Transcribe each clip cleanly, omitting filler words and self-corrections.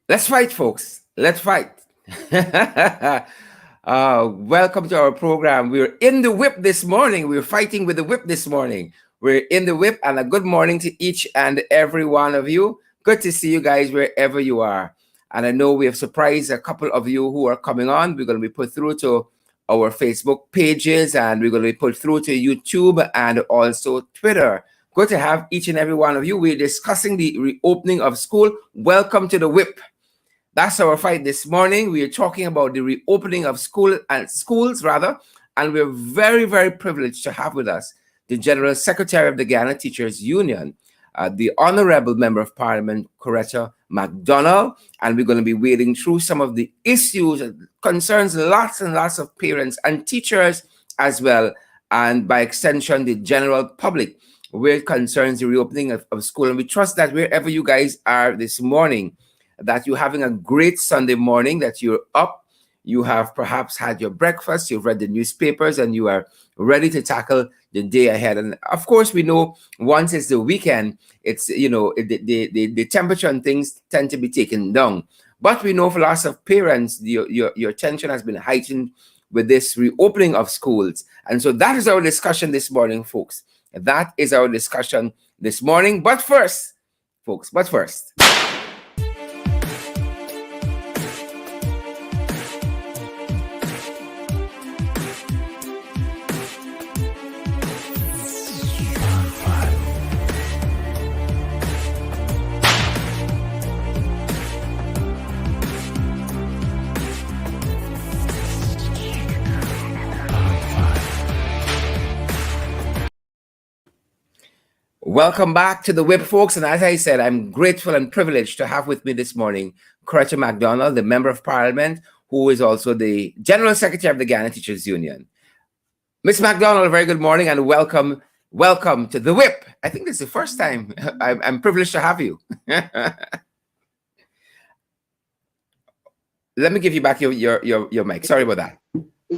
Let's fight, folks. Let's fight. Welcome to our program. We're in the whip this morning. We're fighting with the whip this morning. We're in the whip, and a good morning to each and every one of you. Good to see you guys wherever you are. And I know we have surprised a couple of you who are coming on. We're going to be put through to our Facebook pages, and we're going to be put through to YouTube and also Twitter. Good to have each and every one of you. We're discussing the reopening of school. Welcome to the whip. That's our fight this morning. We are talking about the reopening of schools, and we're very, very privileged to have with us the General Secretary of the Guyana Teachers Union, the Honorable Member of Parliament, Coretta McDonald, and we're going to be wading through some of the issues that concerns lots and lots of parents and teachers as well, and by extension, the general public, where it concerns the reopening of school. And we trust that wherever you guys are this morning, that you're having a great Sunday morning, that you're up, you have perhaps had your breakfast, you've read the newspapers, and you are ready to tackle the day ahead. And of course, we know once it's the weekend, it's, the temperature and things tend to be taken down. But we know for lots of parents, your attention has been heightened with this reopening of schools. And so that is our discussion this morning, folks. That is our discussion this morning. But first, folks, welcome back to the whip, folks. And as I said, I'm grateful and privileged to have with me this morning Coretta McDonald, the Member of Parliament, who is also the General Secretary of the Guyana Teachers Union. Ms. McDonald, a very good morning and welcome to the whip. I think this is the first time I'm privileged to have you. Let me give you back your mic. Sorry about that.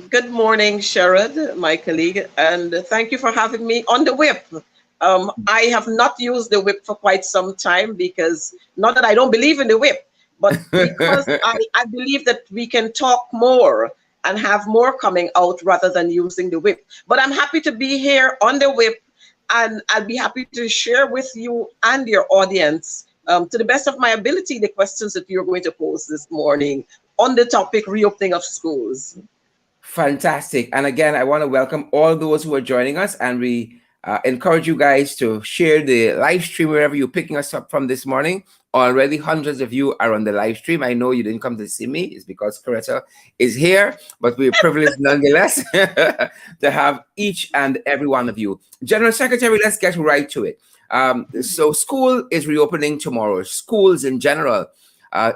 Good morning, Sherrod, my colleague, and thank you for having me on the whip. I have not used the whip for quite some time because, not that I don't believe in the whip, but because I believe that we can talk more and have more coming out rather than using the whip. But I'm happy to be here on the whip, and I'll be happy to share with you and your audience, to the best of my ability, the questions that you're going to pose this morning on the topic reopening of schools. Fantastic. And again, I want to welcome all those who are joining us, and we encourage you guys to share the live stream wherever you're picking us up from this morning. Already hundreds of you are on the live stream. I know you didn't come to see me. It's because Coretta is here, but we're privileged nonetheless to have each and every one of you. General Secretary, let's get right to it. So school is reopening tomorrow. Schools in general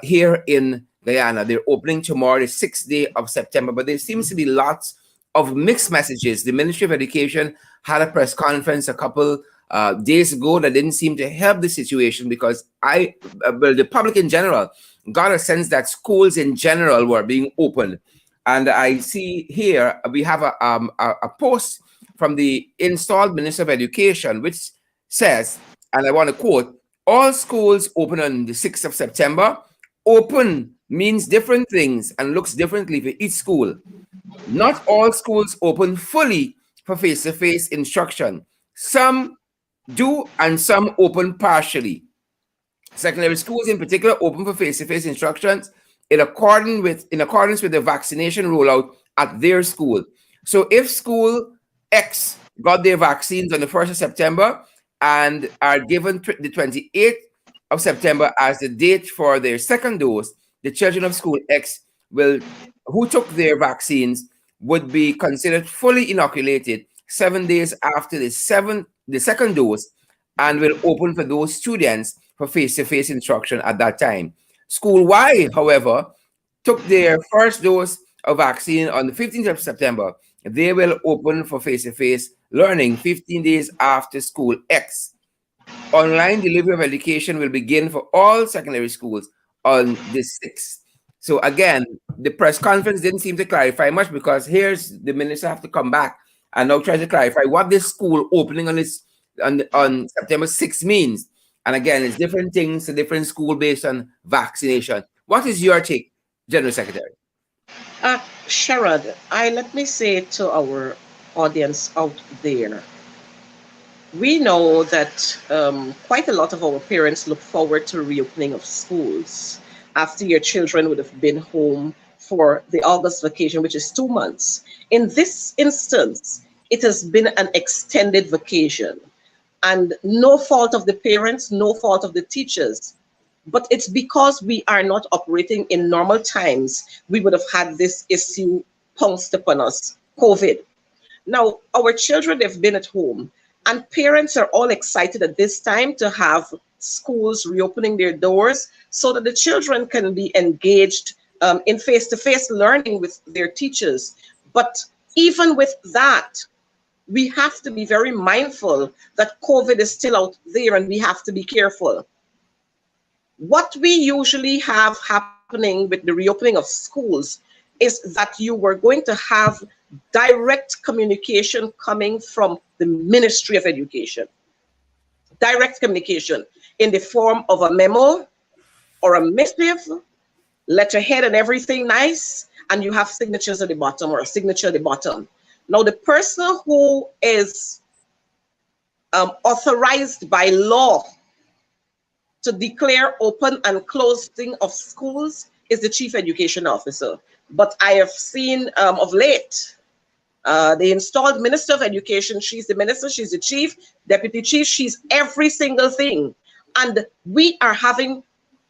here in Guyana, they're opening tomorrow, the 6th day of September, but there seems to be lots of mixed messages. The Ministry of Education had a press conference a couple days ago that didn't seem to help the situation, because the public in general got a sense that schools in general were being opened. And I see here we have a post from the installed Minister of Education, which says, and I want to quote, "All schools open on the 6th of September. Open means different things and looks differently for each school. Not all schools open fully for face-to-face instruction. Some do and some open partially. Secondary schools in particular open for face-to-face instructions in accordance with the vaccination rollout at their school. So if school X got their vaccines on the 1st of September and are given the 28th of September as the date for their second dose, the children of school X who took their vaccines would be considered fully inoculated 7 days after the second dose, and will open for those students for face-to-face instruction at that time. School Y, however, took their first dose of vaccine on the 15th of September. They will open for face-to-face learning 15 days after school X. Online delivery of education will begin for all secondary schools on the 6th. So again, the press conference didn't seem to clarify much, because here's the minister have to come back and now try to clarify what this school opening on September 6th means. And again, it's different things to different school based on vaccination. What is your take, General Secretary? Sherrod, let me say to our audience out there, we know that quite a lot of our parents look forward to reopening of schools after your children would have been home for the August vacation, which is 2 months. In this instance, it has been an extended vacation, and no fault of the parents, no fault of the teachers. But it's because we are not operating in normal times, we would have had this issue pounced upon us, COVID. Now, our children have been at home, and parents are all excited at this time to have schools reopening their doors so that the children can be engaged in face to face learning with their teachers. But even with that, we have to be very mindful that COVID is still out there and we have to be careful. What we usually have happening with the reopening of schools is that you were going to have direct communication coming from the Ministry of Education. Direct communication in the form of a memo or a missive, letterhead and everything nice, and you have signatures at the bottom or a signature at the bottom. Now, the person who is authorized by law to declare open and closing of schools is the chief education officer. But I have seen of late, they installed Minister of Education. She's the minister, she's the chief, deputy chief, she's every single thing. And we are having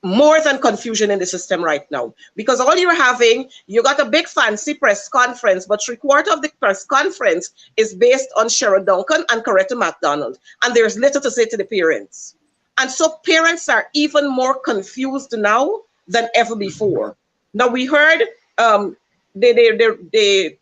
more than confusion in the system right now, because all you're having, you got a big fancy press conference, but 3/4 of the press conference is based on Cheryl Duncan and Coretta McDonald, and there's little to say to the parents. And so parents are even more confused now than ever before. Now, we heard the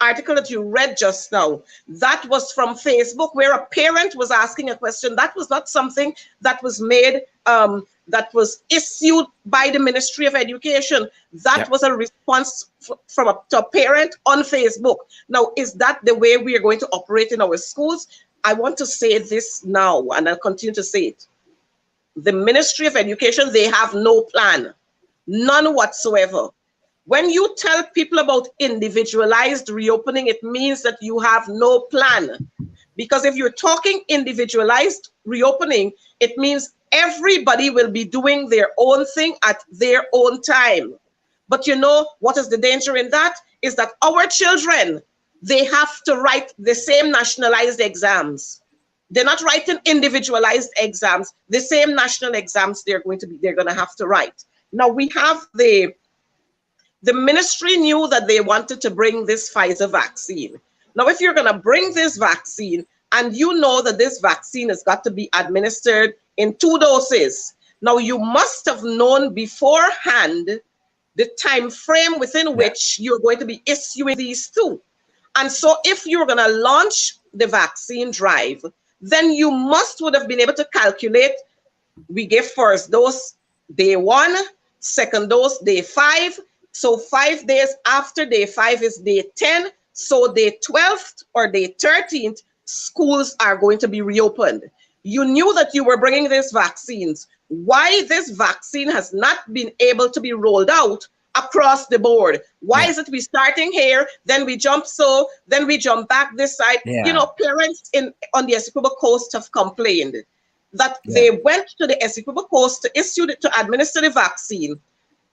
article that you read just now, that was from Facebook, where a parent was asking a question. That was not something that was made, that was issued by the Ministry of Education. That was a response from a parent on Facebook. Now, is that the way we are going to operate in our schools? I want to say this now, and I'll continue to say it. The Ministry of Education, they have no plan, none whatsoever. When you tell people about individualized reopening, it means that you have no plan. Because if you're talking individualized reopening, it means everybody will be doing their own thing at their own time. But you know what is the danger in that? Is that our children, they have to write the same nationalized exams. They're not writing individualized exams. The same national exams they're going to have to write. Now, we have the ministry knew that they wanted to bring this Pfizer vaccine. Now, if you're going to bring this vaccine and you know that this vaccine has got to be administered in 2 doses, now you must have known beforehand the time frame within which you're going to be issuing these two. And so if you're going to launch the vaccine drive, then you would have been able to calculate, we give first dose day 1, second dose day 5. So 5 days after day 5 is day 10. So day 12th or day 13th, schools are going to be reopened. You knew that you were bringing these vaccines. Why this vaccine has not been able to be rolled out across the board? Why is it we starting here, then we jump then we jump back this side? You know, parents on the Essequibo Coast have complained that they went to the Essequibo Coast to administer the vaccine.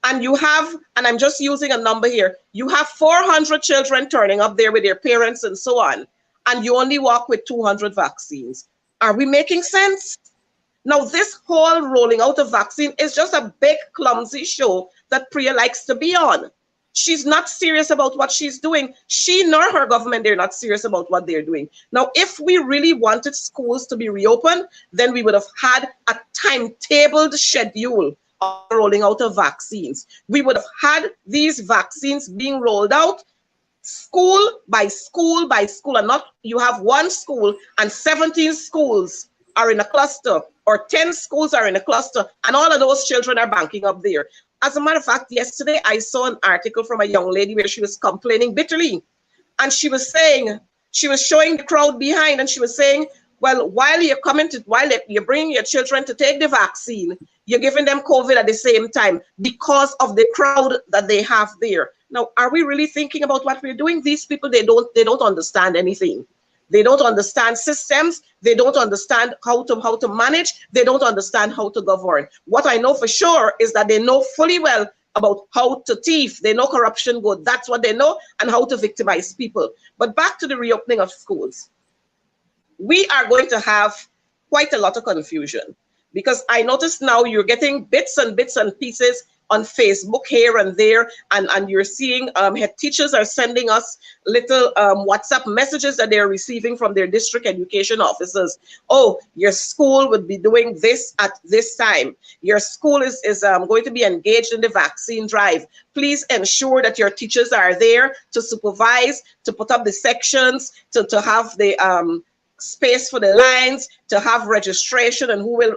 And you have, and I'm just using a number here, you have 400 children turning up there with their parents and so on, and you only walk with 200 vaccines. Are we making sense? Now, this whole rolling out of vaccine is just a big clumsy show that Priya likes to be on. She's not serious about what she's doing. She nor her government, they're not serious about what they're doing. Now, if we really wanted schools to be reopened, then we would have had a timetabled schedule of rolling out of vaccines. We would have had these vaccines being rolled out school by school by school, and not you have one school and 17 schools are in a cluster, or 10 schools are in a cluster, and all of those children are banking up there. As a matter of fact, yesterday I saw an article from a young lady where she was complaining bitterly, and she was saying, she was showing the crowd behind, and she was saying, well, while you're bringing your children to take the vaccine, you're giving them COVID at the same time because of the crowd that they have there. Now, are we really thinking about what we're doing? These people, they don't understand anything. They don't understand systems. They don't understand how to manage. They don't understand how to govern. What I know for sure is that they know fully well about how to thief. They know corruption good. That's what they know, and how to victimize people. But back to the reopening of schools. We are going to have quite a lot of confusion, because I notice now you're getting bits and pieces on Facebook here and there, and you're seeing head teachers are sending us little WhatsApp messages that they're receiving from their district education officers. Oh, your school would be doing this at this time. Your school is going to be engaged in the vaccine drive. Please ensure that your teachers are there to supervise, to put up the sections, to have the space for the lines, to have registration and who will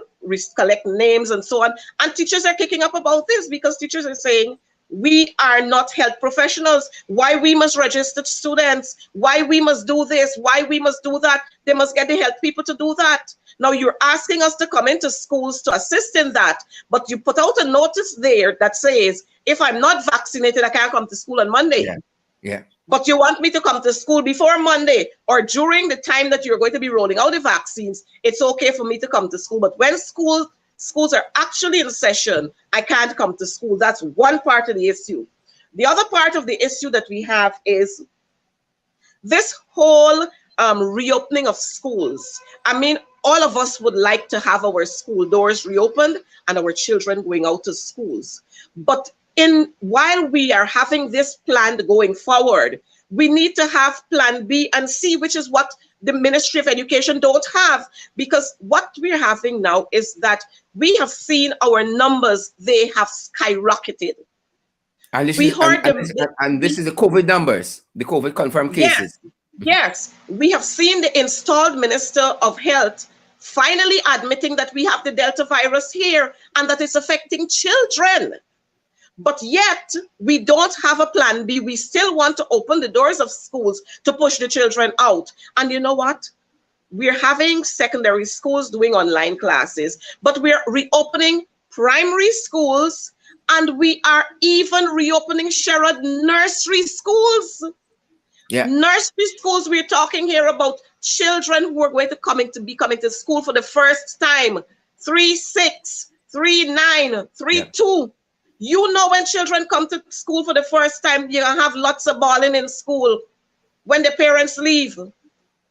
collect names and so on. And teachers are kicking up about this, because teachers are saying, we are not health professionals. Why we must register students? Why we must do this? Why we must do that? They must get the health people to do that. Now you're asking us to come into schools to assist in that, but you put out a notice there that says, if I'm not vaccinated, I can't come to school on Monday. Yeah. But you want me to come to school before Monday or during the time that you're going to be rolling out the vaccines. It's okay for me to come to school. But when schools are actually in session, I can't come to school. That's one part of the issue. The other part of the issue that we have is this whole reopening of schools. I mean, all of us would like to have our school doors reopened and our children going out to schools. But while we are having this plan going forward, we need to have plan B and C, which is what the Ministry of Education don't have, because what we're having now is that we have seen our numbers, they have skyrocketed. And this is the COVID numbers, the COVID confirmed cases. Yes, we have seen the installed Minister of Health finally admitting that we have the Delta virus here and that it's affecting children. But yet, we don't have a plan B. We still want to open the doors of schools to push the children out. And you know what? We're having secondary schools doing online classes, but we're reopening primary schools, and we are even reopening Sherrod nursery schools. Yeah. Nursery schools, we're talking here about children who are going to be coming to school for the first time. 3-6, 3-9, 3-2. You know, when children come to school for the first time, you're going to have lots of balling in school when the parents leave.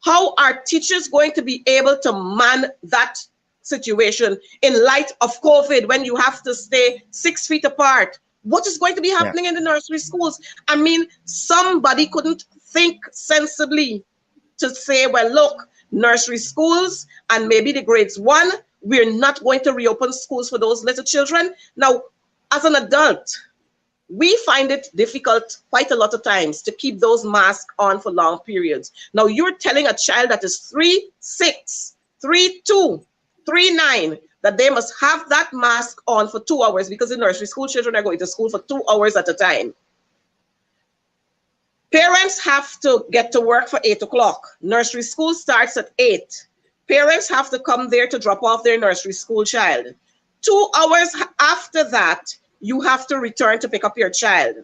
How are teachers going to be able to man that situation in light of COVID, when you have to stay 6 feet apart? What is going to be happening in the nursery schools? I mean, somebody couldn't think sensibly to say, well, look, nursery schools and maybe the grades 1, we're not going to reopen schools for those little children. Now, as an adult, we find it difficult quite a lot of times to keep those masks on for long periods. Now, you're telling a child that is 3-6, 3-2, 3-9, that they must have that mask on for 2 hours, because the nursery school children are going to school for 2 hours at a time. Parents have to get to work for 8 o'clock. Nursery school starts at 8. Parents have to come there to drop off their nursery school child. 2 hours after that, you have to return to pick up your child.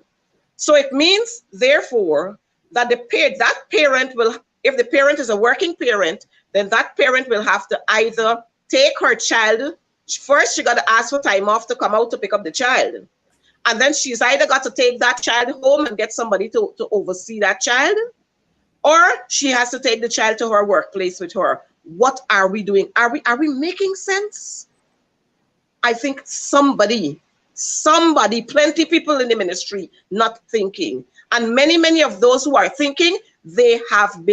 So it means, therefore, that that parent will, if the parent is a working parent, then that parent will have to either take her child. First, she got to ask for time off to come out to pick up the child. And then she's either got to take that child home and get somebody to oversee that child, or she has to take the child to her workplace with her. What are we doing? Are we making sense? I think somebody, plenty people in the ministry not thinking. And many of those who are thinking, bridles have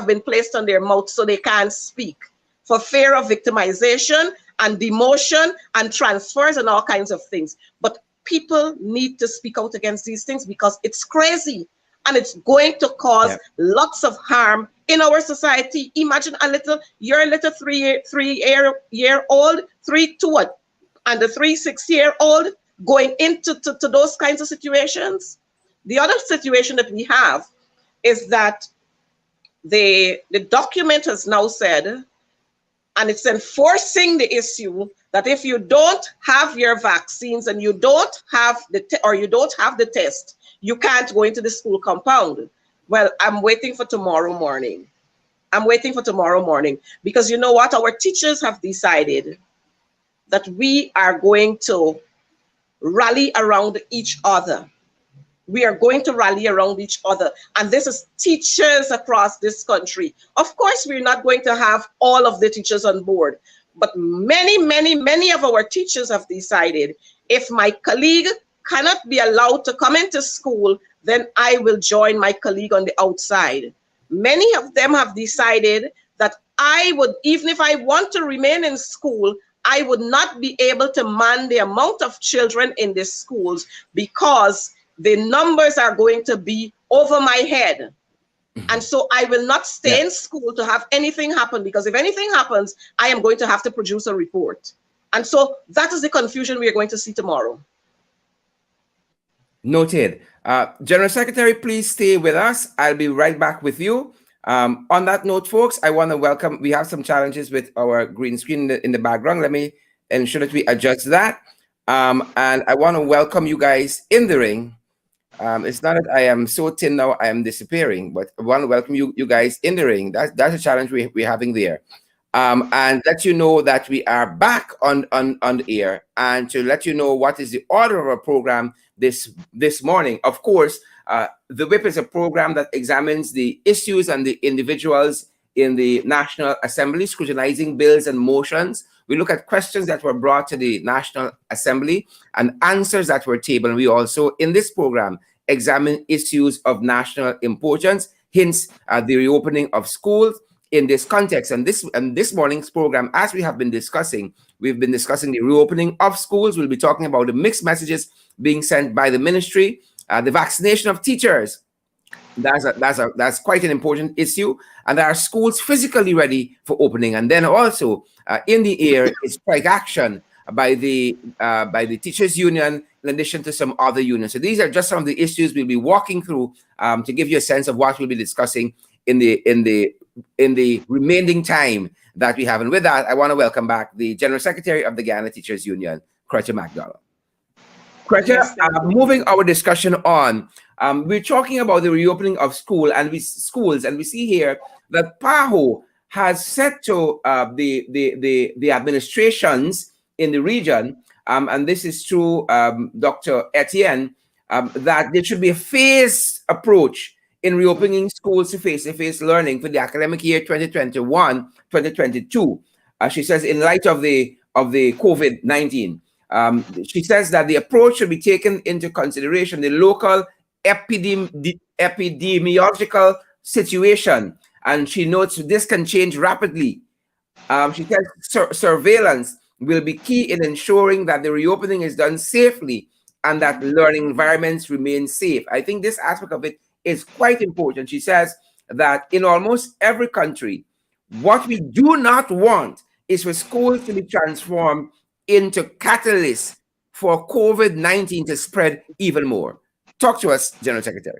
been placed on their mouth so they can't speak, for fear of victimization and demotion and transfers and all kinds of things. But people need to speak out against these things, because it's crazy and it's going to cause lots of harm in our society. Imagine your little 3-year-old, 3-2, and the 3-6-year-old going into those kinds of situations. The other situation that we have is that the document has now said And it's enforcing the issue that if you don't have your vaccines and you don't have you don't have the test, you can't go into the school compound. Well, I'm waiting for tomorrow morning. I'm waiting for tomorrow morning because you know what? Our teachers have decided that we are going to rally around each other. We are going to rally around each other. And this is teachers across this country. Of course, we're not going to have all of the teachers on board, but many of our teachers have decided if my colleague cannot be allowed to come into school, then I will join my colleague on the outside. Many of them have decided that I would, even if I want to remain in school, I would not be able to man the amount of children in the schools because the numbers are going to be over my head. And so I will not stay in school to have anything happen, because if anything happens, I am going to have to produce a report. And so that is the confusion we are going to see tomorrow. Noted. General Secretary, please stay with us. I'll be right back with you. On that note, folks, I want to welcome, we have some challenges with our green screen in the background. Let me ensure that we adjust that. And I want to welcome you guys in the ring. It's not that I am so thin now, I am disappearing, but I want to welcome you guys in the ring. That's a challenge we're having there. And let you know that we are back on the air, and to let you know what is the order of our program this morning. Of course, the WHIP is a program that examines the issues and the individuals in the National Assembly, scrutinizing bills and motions. We look at questions that were brought to the National Assembly and answers that were tabled. We also, in this program, examine issues of national importance, hence the reopening of schools in this context. And this morning's program, as we have been discussing, we've been discussing the reopening of schools. We'll be talking about the mixed messages being sent by the ministry, the vaccination of teachers. That's quite an important issue. And are schools physically ready for opening? And then also in the air is strike action by the teachers union, in addition to some other unions. So these are just some of the issues we'll be walking through to give you a sense of what we'll be discussing in the remaining time that we have. And with that, I want to welcome back the General Secretary of the Guyana Teachers Union, Coretta McDonald. Coretta, Yes, moving our discussion on, we're talking about the reopening of schools, and we see here that PAHO has said to the administrations in the region, and this is through Dr. Etienne, that there should be a phased approach in reopening schools to face-to-face learning for the academic year 2021-2022. She says, in light of the COVID-19, she says that the approach should be taken into consideration the local epidemiological situation, and she notes this can change rapidly. She says surveillance will be key in ensuring that the reopening is done safely and that learning environments remain safe. I think this aspect of it is quite important. She says that in almost every country, what we do not want is for schools to be transformed into catalysts for COVID-19 to spread even more. Talk to us, General Secretary.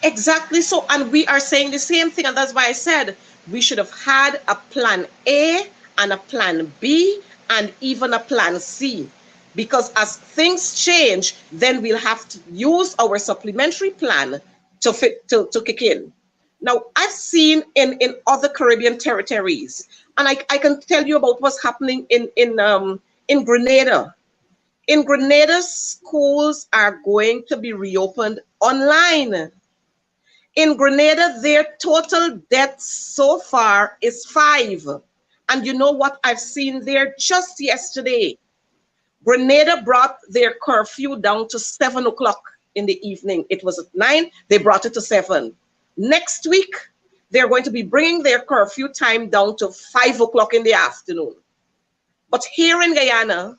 Exactly so. And we are saying the same thing. And that's why I said we should have had a plan A and a plan B and even a plan C. Because as things change, then we'll have to use our supplementary plan to kick in. Now, I've seen in other Caribbean territories, and I can tell you about what's happening in Grenada. In Grenada, schools are going to be reopened online. In Grenada, their total deaths so far is 5. And you know what I've seen there just yesterday? Grenada brought their curfew down to 7 o'clock in the evening. It was at 9, they brought it to 7. Next week, they're going to be bringing their curfew time down to 5 o'clock in the afternoon. But here in Guyana,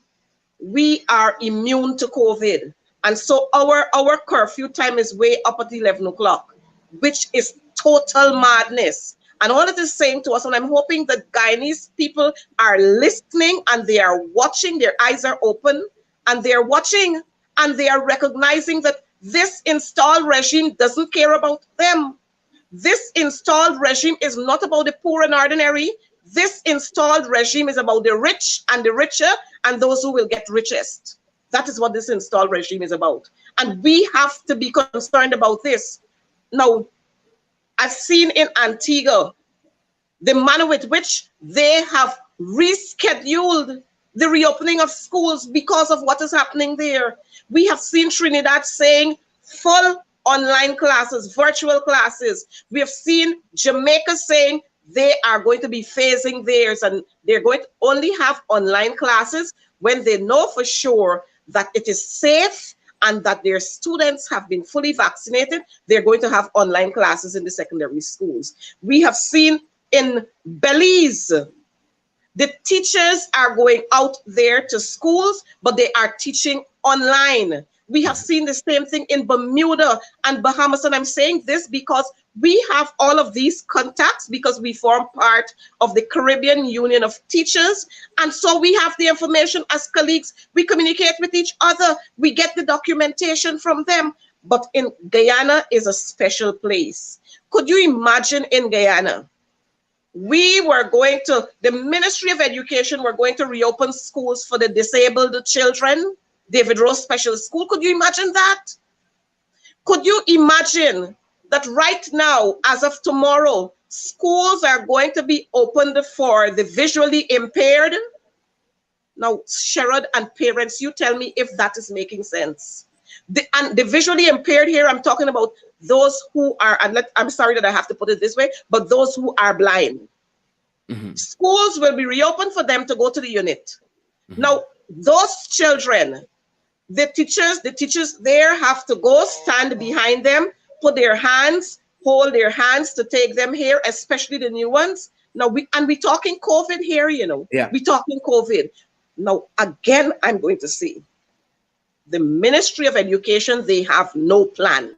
we are immune to COVID. And so our curfew time is way up at 11 o'clock, which is total madness. And all it is saying to us, and I'm hoping that Guyanese people are listening and they are watching, their eyes are open, and they're watching and they are recognizing that this installed regime doesn't care about them. This installed regime is not about the poor and ordinary. This installed regime is about the rich and the richer and those who will get richest. That is what this installed regime is about. And we have to be concerned about this. Now, I've seen in Antigua the manner with which they have rescheduled the reopening of schools because of what is happening there. We have seen Trinidad saying full online classes, virtual classes. We have seen Jamaica saying they are going to be phasing theirs and they're going to only have online classes when they know for sure that it is safe and that their students have been fully vaccinated. They're going to have online classes in the secondary schools. We have seen in Belize, the teachers are going out there to schools, but they are teaching online. We have seen the same thing in Bermuda and Bahamas. And I'm saying this because we have all of these contacts because we form part of the Caribbean Union of Teachers. And so we have the information as colleagues. We communicate with each other. We get the documentation from them. But in Guyana is a special place. Could you imagine in Guyana? We were going to, the Ministry of Education were going to reopen schools for the disabled children, David Rose Special School. Could you imagine that? Could you imagine that right now, as of tomorrow, schools are going to be opened for the visually impaired? Now, Sherrod and parents, you tell me if that is making sense. And the visually impaired here, I'm talking about those who are, and I'm sorry that I have to put it this way, but those who are blind. Schools will be reopened for them to go to the unit. Now, those children, the teachers there have to go stand behind them, put their hands, hold their hands to take them here, especially the new ones. Now, we're talking COVID here, you know. Yeah. We're talking COVID. Now, again, I'm going to say, the Ministry of Education, they have no plan.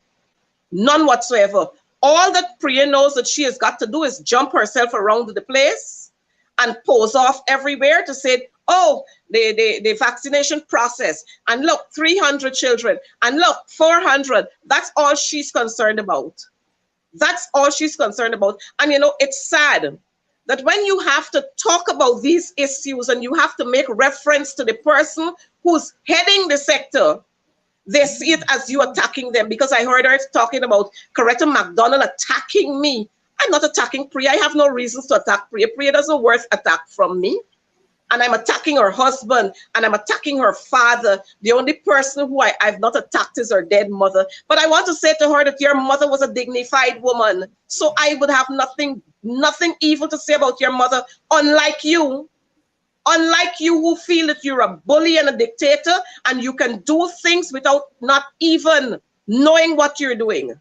None whatsoever. All that Priya knows that she has got to do is jump herself around the place and pose off everywhere to say, oh, the vaccination process. And look, 300 children. And look, 400. That's all she's concerned about. That's all she's concerned about. And, you know, it's sad that when you have to talk about these issues and you have to make reference to the person who's heading the sector, they see it as you attacking them. Because I heard her talking about Coretta McDonald attacking me. I'm not attacking Priya. I have no reasons to attack Priya. Priya doesn't worth attack from me. And I'm attacking her husband and I'm attacking her father. The only person who I've not attacked is her dead mother. But I want to say to her that your mother was a dignified woman. So I would have nothing evil to say about your mother, unlike you. Unlike you who feel that you're a bully and a dictator and you can do things without not even knowing what you're doing.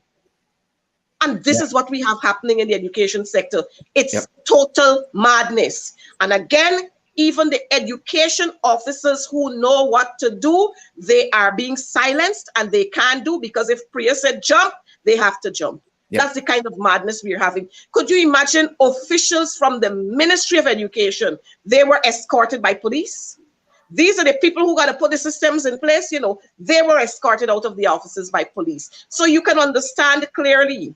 And this is what we have happening in the education sector. It's total madness. And again, even the education officers who know what to do, they are being silenced and they can't do, because if Priya said jump, they have to jump. That's the kind of madness we're having. Could you imagine officials from the Ministry of Education? They were escorted by police. These are the people who got to put the systems in place, you know. They were escorted out of the offices by police. So you can understand clearly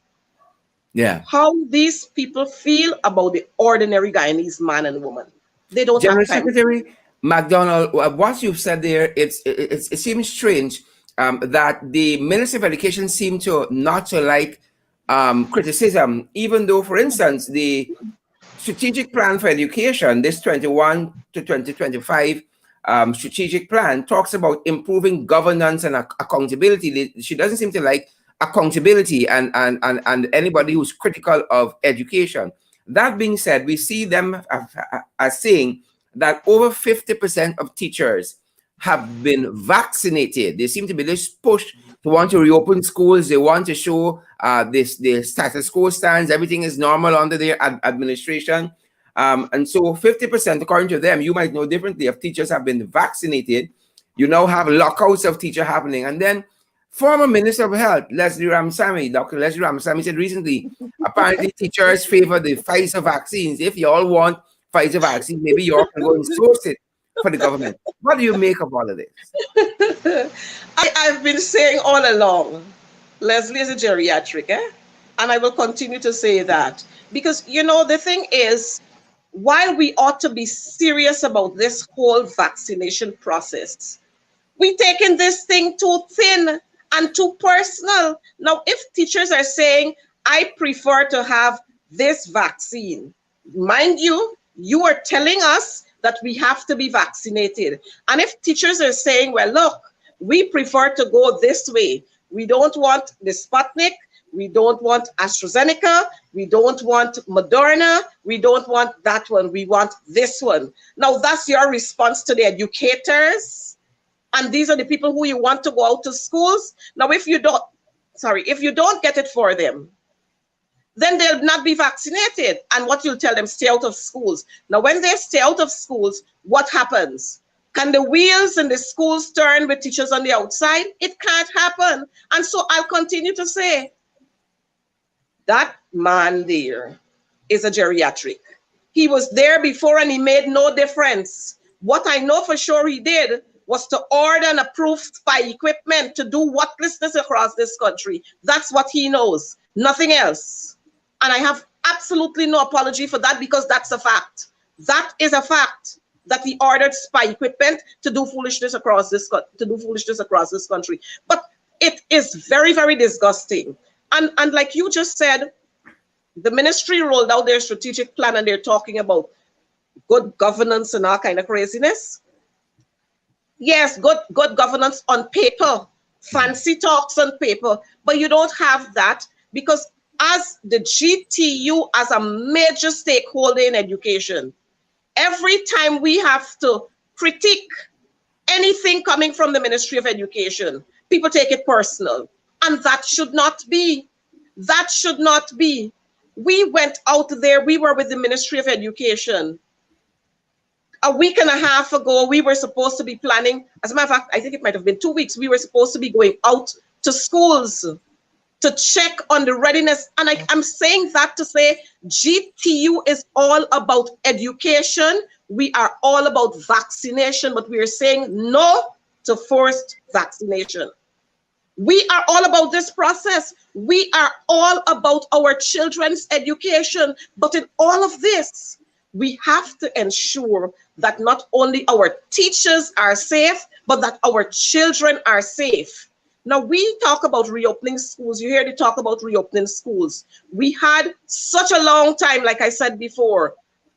how these people feel about the ordinary Guyanese man and woman. They don't General have time. Secretary McDonald, what you've said there, it seems strange that the Minister of Education seemed to not to like criticism, even though, for instance, the strategic plan for education, this 21 to 2025 strategic plan, talks about improving governance and accountability. She doesn't seem to like accountability and anybody who's critical of education. That being said, we see them as saying that over 50% of teachers have been vaccinated. They seem to be this push to want to reopen schools. They want to show the status quo stands. Everything is normal under their administration. And so 50%, according to them, you might know differently, of teachers have been vaccinated. You now have lockouts of teachers happening. And then former Minister of Health, Dr. Leslie Ramasamy said recently, apparently teachers favor the Pfizer vaccines. If you all want Pfizer vaccine, maybe you all can go and source it for the government. What do you make of all of this? I've been saying all along, Leslie is a geriatric, and I will continue to say that. Because, you know, the thing is, while we ought to be serious about this whole vaccination process, we taking this thing too thin and too personal. Now, if teachers are saying, I prefer to have this vaccine, mind you, you are telling us that we have to be vaccinated. And if teachers are saying, well, look, we prefer to go this way. We don't want the Sputnik. We don't want AstraZeneca. We don't want Moderna. We don't want that one. We want this one. Now, that's your response to the educators. And these are the people who you want to go out to schools. Now, if you don't get it for them, then they'll not be vaccinated. And what you'll tell them, stay out of schools. Now, when they stay out of schools, what happens? Can the wheels in the schools turn with teachers on the outside? It can't happen. And so I'll continue to say, that man there is a geriatric. He was there before and he made no difference. What I know for sure he did was to order and approve spy equipment to do worthlessness across this country. That's what he knows, nothing else. And I have absolutely no apology for that, because that's a fact. That is a fact, that he ordered spy equipment to do foolishness across this country. But it is very, very disgusting. And like you just said, the ministry rolled out their strategic plan and they're talking about good governance and all kind of craziness. Yes, good governance on paper, fancy talks on paper, but you don't have that, because as the GTU, as a major stakeholder in education, every time we have to critique anything coming from the Ministry of Education, people take it personal. And that should not be. That should not be. We went out there, we were with the Ministry of Education. A week and a half ago, we were supposed to be planning, as a matter of fact, I think it might have been 2 weeks, we were supposed to be going out to schools to check on the readiness. And I'm saying that to say GTU is all about education. We are all about vaccination, but we are saying no to forced vaccination. We are all about this process. We are all about our children's education. But in all of this, we have to ensure that not only our teachers are safe, but that our children are safe. Now, we talk about reopening schools. You hear the talk about reopening schools. We had such a long time, like I said before,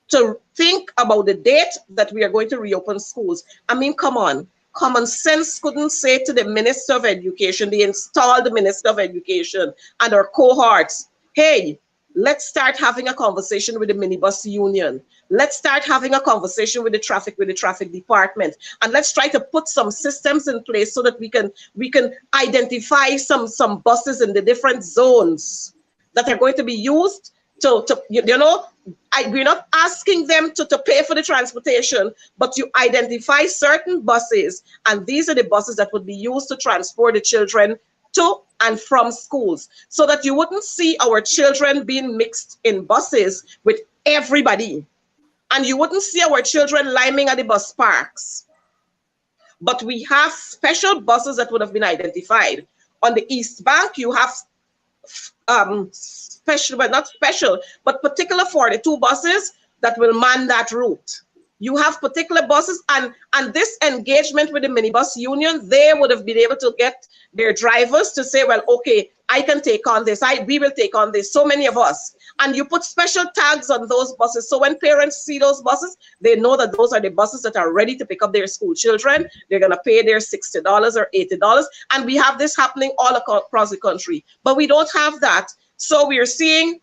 to think about the date that we are going to reopen schools. I mean, come on. Common sense couldn't say to the Minister of Education, the installed Minister of Education, and our cohorts, hey, let's start having a conversation with the minibus union. Let's start having a conversation with the traffic department, and let's try to put some systems in place so that we can identify some buses in the different zones that are going to be used we're not asking them to pay for the transportation, but you identify certain buses, and these are the buses that would be used to transport the children to and from schools, so that you wouldn't see our children being mixed in buses with everybody, and you wouldn't see our children liming at the bus parks. But we have special buses that would have been identified. On the East Bank, you have special, but not special, but particular 42 buses that will man that route. You have particular buses, and this engagement with the minibus union, they would have been able to get their drivers to say, well, okay, I can take on this, we will take on this, so many of us. And you put special tags on those buses, so when parents see those buses, they know that those are the buses that are ready to pick up their school children. They're gonna pay their $60 or $80, and we have this happening all across the country. But we don't have that. So we are seeing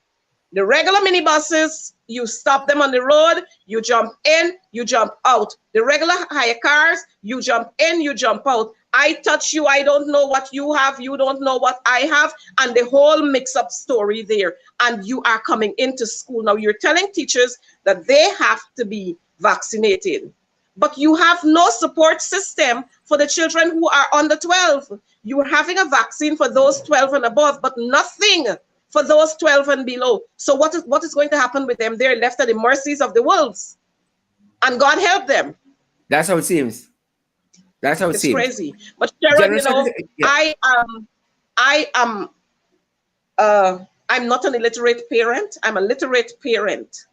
the regular minibuses, you stop them on the road, you jump in, you jump out. The regular hire cars, you jump in, you jump out. I touch you, I don't know what you have, you don't know what I have, and the whole mix-up story there. And you are coming into school. Now you're telling teachers that they have to be vaccinated, but you have no support system for the children who are under 12. You're having a vaccine for those 12 and above, but nothing for those 12 and below. So what is going to happen with them? They're left at the mercies of the wolves, and God help them. That's how it seems. That's how it seems. It's crazy. But Sharon, yeah. I'm not an illiterate parent. I'm a literate parent.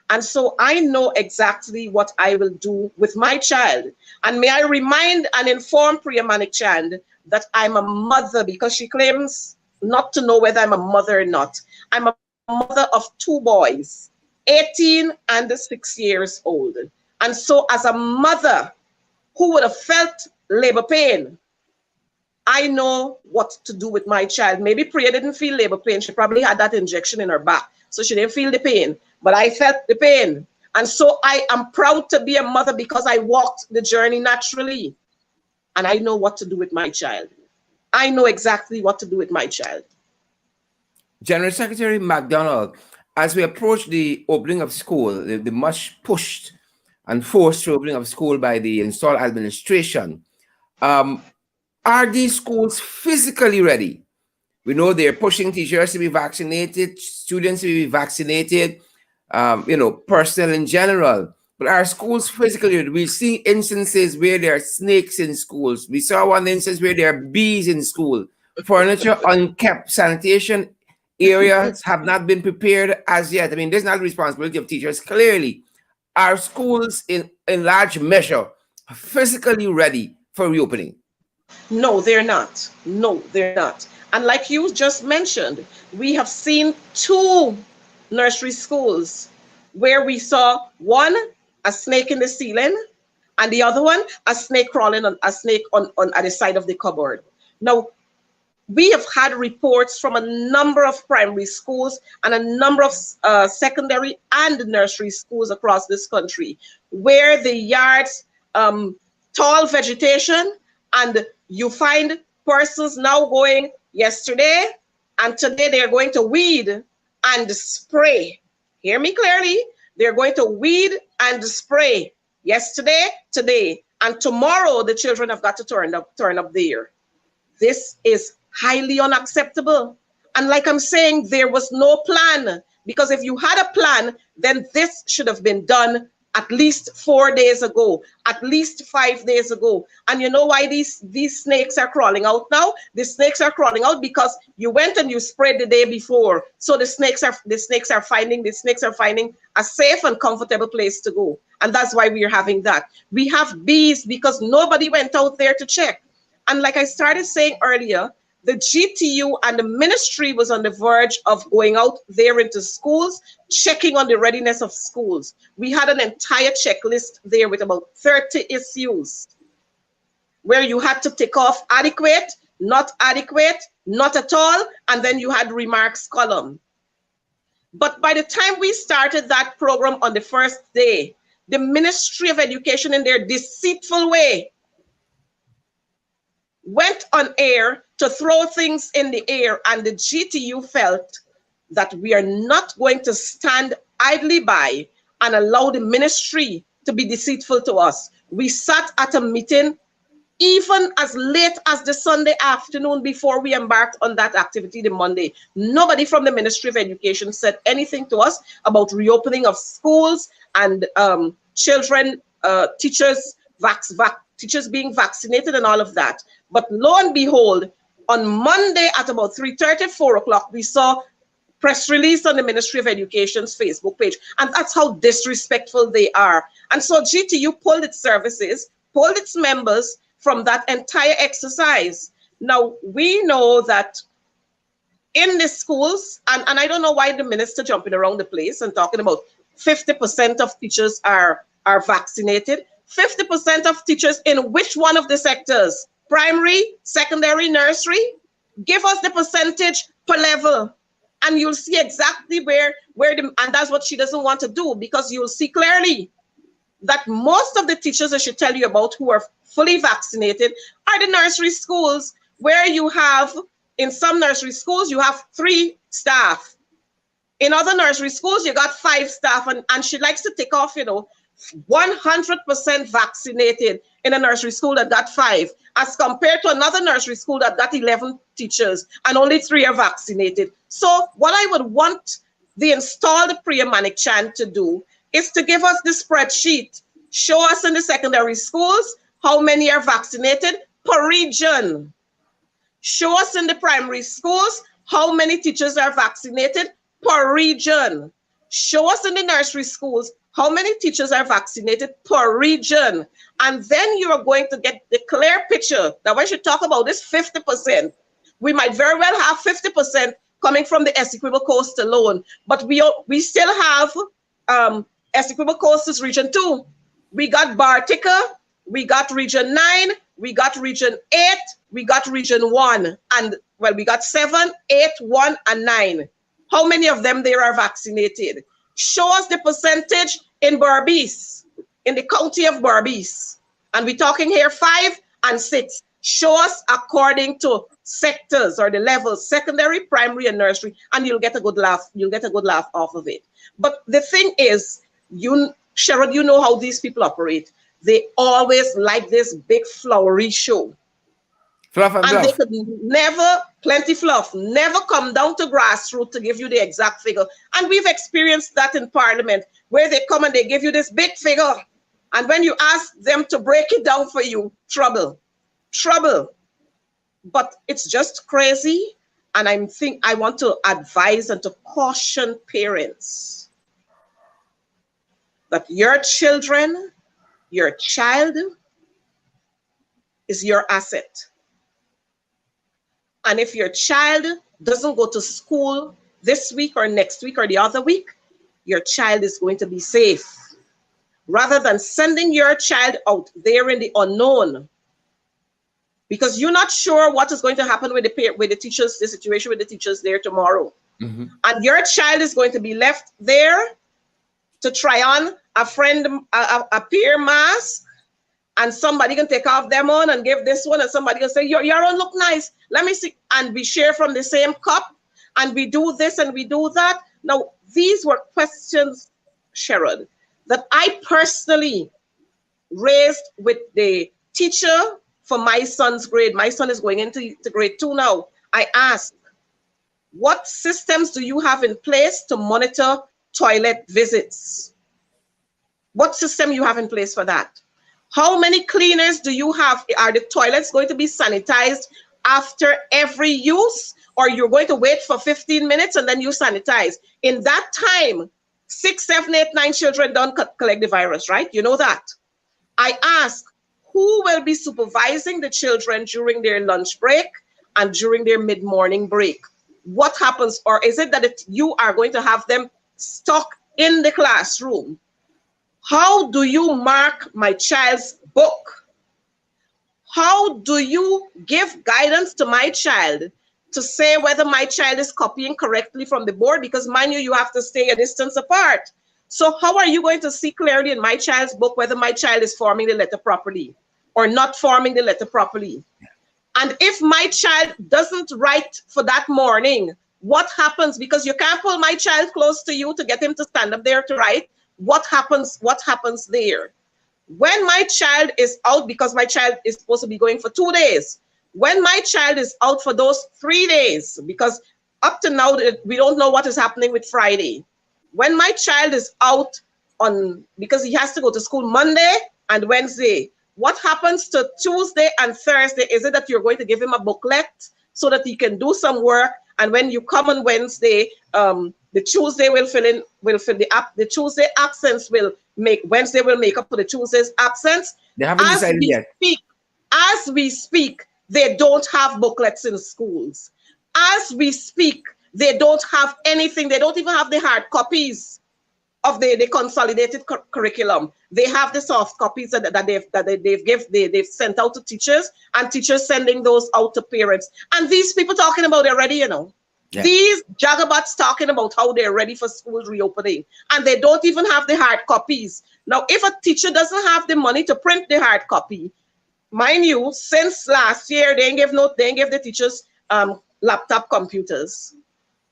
And so I know exactly what I will do with my child. And may I remind and inform Priya Manikchand that I'm a mother, because she claims not to know whether I'm a mother or not. I'm a mother of 2 boys, 18 and 6 years old. And so as a mother who would have felt labor pain, I know what to do with my child. Maybe Priya didn't feel labor pain. She probably had that injection in her back, so she didn't feel the pain. But I felt the pain. And so I am proud to be a mother because I walked the journey naturally. And I know what to do with my child. I know exactly what to do with my child. General Secretary McDonald, as we approach the opening of school, the much pushed and forced opening of school by the installed administration, are these schools physically ready? We know they're pushing teachers to be vaccinated, students to be vaccinated, personnel in general. But are schools physically ready? We see instances where there are snakes in schools. We saw one instance where there are bees in school. Furniture unkept, sanitation areas have not been prepared as yet. I mean, there's not the responsibility of teachers. Clearly, are schools in large measure physically ready for reopening? No, they're not. No, they're not. And like you just mentioned, we have seen 2 nursery schools where we saw one, a snake in the ceiling, and the other one, a snake crawling on at the side of the cupboard. Now, we have had reports from a number of primary schools and a number of secondary and nursery schools across this country where the yards, tall vegetation, and you find persons now going yesterday and today they're going to weed and spray. Hear me clearly. They're going to weed and spray yesterday, today, and tomorrow the children have got to turn up there. This is highly unacceptable. And like I'm saying, there was no plan, because if you had a plan, then this should have been done at least 4 days ago, at least 5 days ago. And you know why these snakes are crawling out now? The snakes are crawling out because you went and you sprayed the day before. So the snakes are finding a safe and comfortable place to go. And that's why we are having that. We have bees because nobody went out there to check. And like I started saying earlier, the GTU and the ministry was on the verge of going out there into schools, checking on the readiness of schools. We had an entire checklist there with about 30 issues where you had to tick off adequate, not at all, and then you had remarks column. But by the time we started that program on the first day, the Ministry of Education, in their deceitful way, went on air to throw things in the air, and the GTU felt that we are not going to stand idly by and allow the ministry to be deceitful to us. We sat at a meeting even as late as the Sunday afternoon before we embarked on that activity the Monday. Nobody from the Ministry of Education said anything to us about reopening of schools and children, teachers being vaccinated and all of that. But lo and behold, on Monday at about 3:30, 4 o'clock, we saw press release on the Ministry of Education's Facebook page. And that's how disrespectful they are. And so GTU pulled its services, pulled its members from that entire exercise. Now, we know that in the schools, and I don't know why the minister jumping around the place and talking about 50% of teachers are vaccinated. 50% of teachers in which one of the sectors? Primary, secondary, nursery? Give us the percentage per level, and you'll see exactly where and that's what she doesn't want to do, because you'll see clearly that most of the teachers I should tell you about who are fully vaccinated are the nursery schools, where you have, in some nursery schools, you have 3 staff. In other nursery schools, you got 5 staff, and she likes to take off, 100% vaccinated in a nursery school that got 5, as compared to another nursery school that got 11 teachers and only 3 are vaccinated. So what I would want the installed Priya Manikchand to do is to give us the spreadsheet, show us in the secondary schools how many are vaccinated per region. Show us in the primary schools how many teachers are vaccinated per region. Show us in the nursery schools how many teachers are vaccinated per region. And then you are going to get the clear picture that when you talk about this 50%, we might very well have 50% coming from the Essequibo Coast alone. But we still have Essequibo Coast is region 2. We got Bartica, we got region 9, we got region 8, we got region 1. And well, we got 7, 8, 1, and 9. How many of them there are vaccinated? Show us the percentage in Berbice, in the county of Berbice. And we're talking here 5 and 6. Show us according to sectors or the levels, secondary, primary, and nursery, and you'll get a good laugh. You'll get a good laugh off of it. But the thing is, Sherrod, you know how these people operate. They always like this big flowery show. Fluff and they bluff. could never, plenty fluff, never come down to grassroots to give you the exact figure. And we've experienced that in Parliament, where they come and they give you this big figure. And when you ask them to break it down for you, trouble. But it's just crazy. And I want to advise and to caution parents that your children, your child is your asset. And if your child doesn't go to school this week or next week or the other week, your child is going to be safe. Rather than sending your child out there in the unknown, because you're not sure what is going to happen with the teachers, the situation with the teachers there tomorrow. Mm-hmm. And your child is going to be left there to try on a peer mask, and somebody can take off them on and give this one, and somebody can say, your own look nice. Let me see. And we share from the same cup, and we do this and we do that. Now, these were questions, Sherrod, that I personally raised with the teacher for my son's grade. My son is going into grade 2 now. I asked, what systems do you have in place to monitor toilet visits? What system you have in place for that? How many cleaners do you have? Are the toilets going to be sanitized after every use, or you're going to wait for 15 minutes and then you sanitize? In that time, 6, 7, 8, 9 children don't collect the virus, right? You know that. I ask, who will be supervising the children during their lunch break and during their mid-morning break? What happens? Or is it that you are going to have them stuck in the classroom? How do you mark my child's book? How do you give guidance to my child to say whether my child is copying correctly from the board? Because mind you have to stay a distance apart. So how are you going to see clearly in my child's book whether my child is forming the letter properly or not forming the letter properly? And if my child doesn't write for that morning, what happens? Because you can't pull my child close to you to get him to stand up there to write. What happens there? When my child is out, because my child is supposed to be going for 2 days, when my child is out for those 3 days, because up to now we don't know what is happening with Friday. When my child is out because he has to go to school Monday and Wednesday, what happens to Tuesday and Thursday? Is it that you're going to give him a booklet so that he can do some work? And when you come on Wednesday, the Tuesday will fill the Tuesday absence Wednesday will make up for the Tuesday's absence. They haven't decided yet. As we speak, they don't have booklets in schools. As we speak, they don't have anything. They don't even have the hard copies of the consolidated curriculum. They have the soft copies that they've sent out to teachers, and teachers sending those out to parents. And these people talking about they're ready, Yeah. These jagabats talking about how they're ready for school reopening, and they don't even have the hard copies. Now, if a teacher doesn't have the money to print the hard copy, mind you, since last year, they ain't give the teachers laptop computers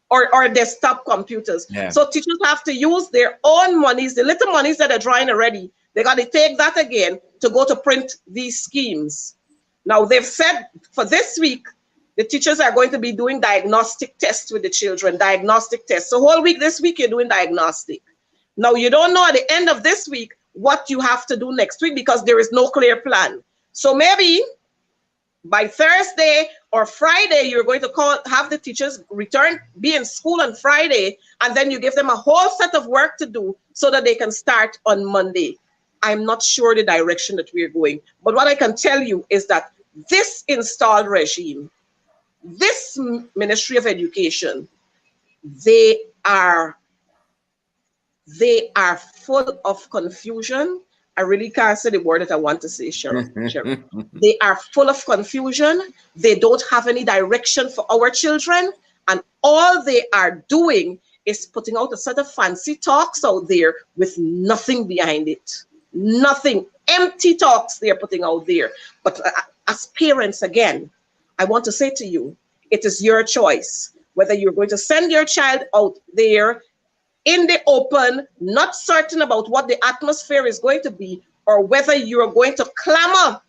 or desktop computers. Yeah. So teachers have to use their own monies, the little monies that are drawing already. They got to take that again to go to print these schemes. Now, they've said for this week, the teachers are going to be doing diagnostic tests with the children, diagnostic tests. So whole week this week, you're doing diagnostic. Now, you don't know at the end of this week what you have to do next week because there is no clear plan. So maybe By Thursday or Friday, you're going to have the teachers return, be in school on Friday, and then you give them a whole set of work to do so that they can start on Monday. I'm not sure the direction that we're going, but what I can tell you is that this installed regime, this Ministry of Education, they are full of confusion. I really can't say the word that I want to say, Cheryl. They are full of confusion. They don't have any direction for our children. And all they are doing is putting out a set of fancy talks out there with nothing behind it. Nothing. Empty talks they're putting out there. But as parents, again, I want to say to you, it is your choice whether you're going to send your child out there in the open, not certain about what the atmosphere is going to be, or whether you're going to clamor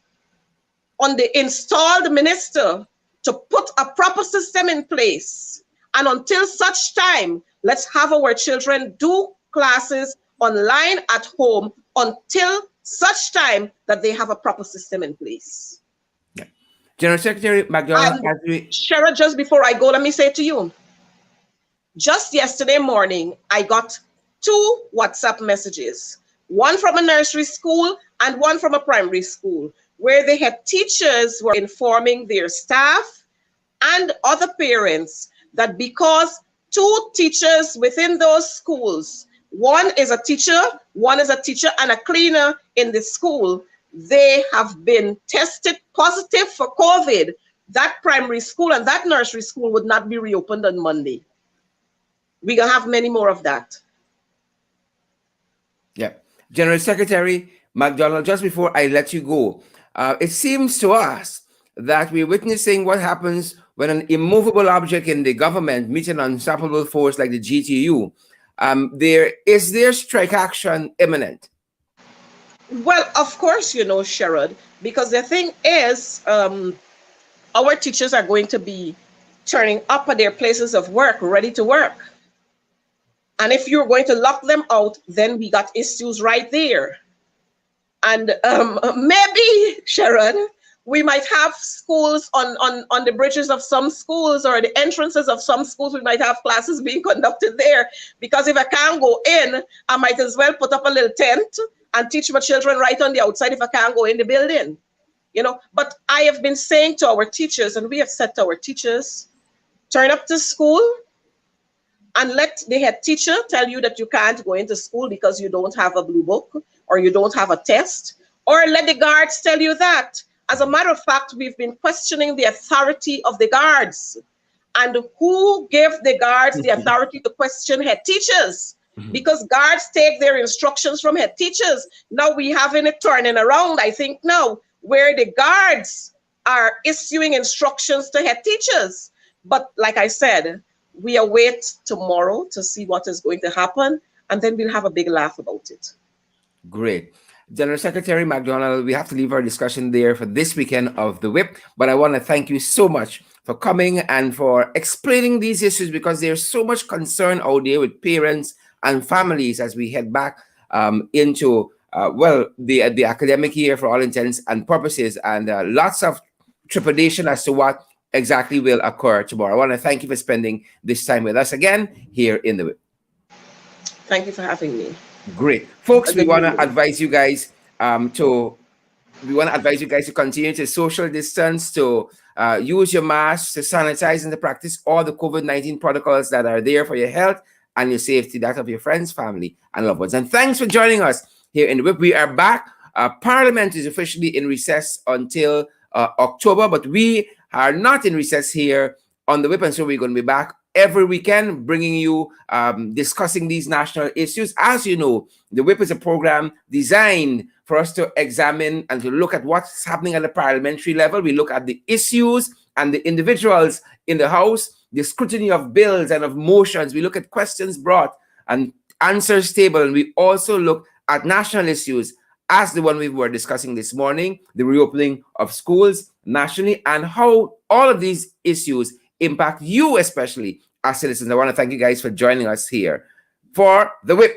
on the installed minister to put a proper system in place. And until such time, let's have our children do classes online at home until such time that they have a proper system in place. Yeah. General Secretary McDonald, Shara, just before I go, let me say to you, just yesterday morning, I got 2 WhatsApp messages, one from a nursery school and one from a primary school, where the head teachers were informing their staff and other parents that because 2 teachers within those schools, one is a teacher and a cleaner in the school, they have been tested positive for COVID. That primary school and that nursery school would not be reopened on Monday. We're going to have many more of that. Yeah. General Secretary McDonald, just before I let you go, it seems to us that we're witnessing what happens when an immovable object in the government meets an unstoppable force like the GTU. Is there strike action imminent? Well, of course, you know, Sherrod, because the thing is, our teachers are going to be turning up at their places of work, ready to work. And if you're going to lock them out, then we got issues right there. And maybe, Sharon, we might have schools on the bridges of some schools or the entrances of some schools. We might have classes being conducted there, because if I can't go in, I might as well put up a little tent and teach my children right on the outside if I can't go in the building. You know, but I have been saying to our teachers, and we have said to our teachers, turn up to school and let the head teacher tell you that you can't go into school because you don't have a blue book or you don't have a test, or let the guards tell you that. As a matter of fact, we've been questioning the authority of the guards, and who gave the guards the authority to question head teachers, because guards take their instructions from head teachers. Now we having it turning around, I think now, where the guards are issuing instructions to head teachers. But like I said, we await tomorrow to see what is going to happen, and then we'll have a big laugh about it. Great. General Secretary McDonald, we have to leave our discussion there for this weekend of the WHIP, but I want to thank you so much for coming and for explaining these issues, because there's so much concern out there with parents and families as we head back into the academic year for all intents and purposes, and lots of trepidation as to what exactly will occur tomorrow. I want to thank you for spending this time with us again here in the WHIP. Thank you for having me. Great. Folks, we want to advise you guys to continue to social distance, to use your mask, to sanitize, and to practice all the COVID-19 protocols that are there for your health and your safety, that of your friends, family, and loved ones. And thanks for joining us here in the WHIP. We are back. Parliament is officially in recess until October, but we are not in recess here on the WHIP, and so we're going to be back every weekend, bringing you discussing these national issues. As you know, the WHIP is a program designed for us to examine and to look at what's happening at the parliamentary level. We look at the issues and the individuals in the House, the scrutiny of bills and of motions. We look at questions brought and answers tabled, and we also look at national issues, as the one we were discussing this morning, the reopening of schools nationally, and how all of these issues impact you, especially as citizens. I want to thank you guys for joining us here for the WHIP.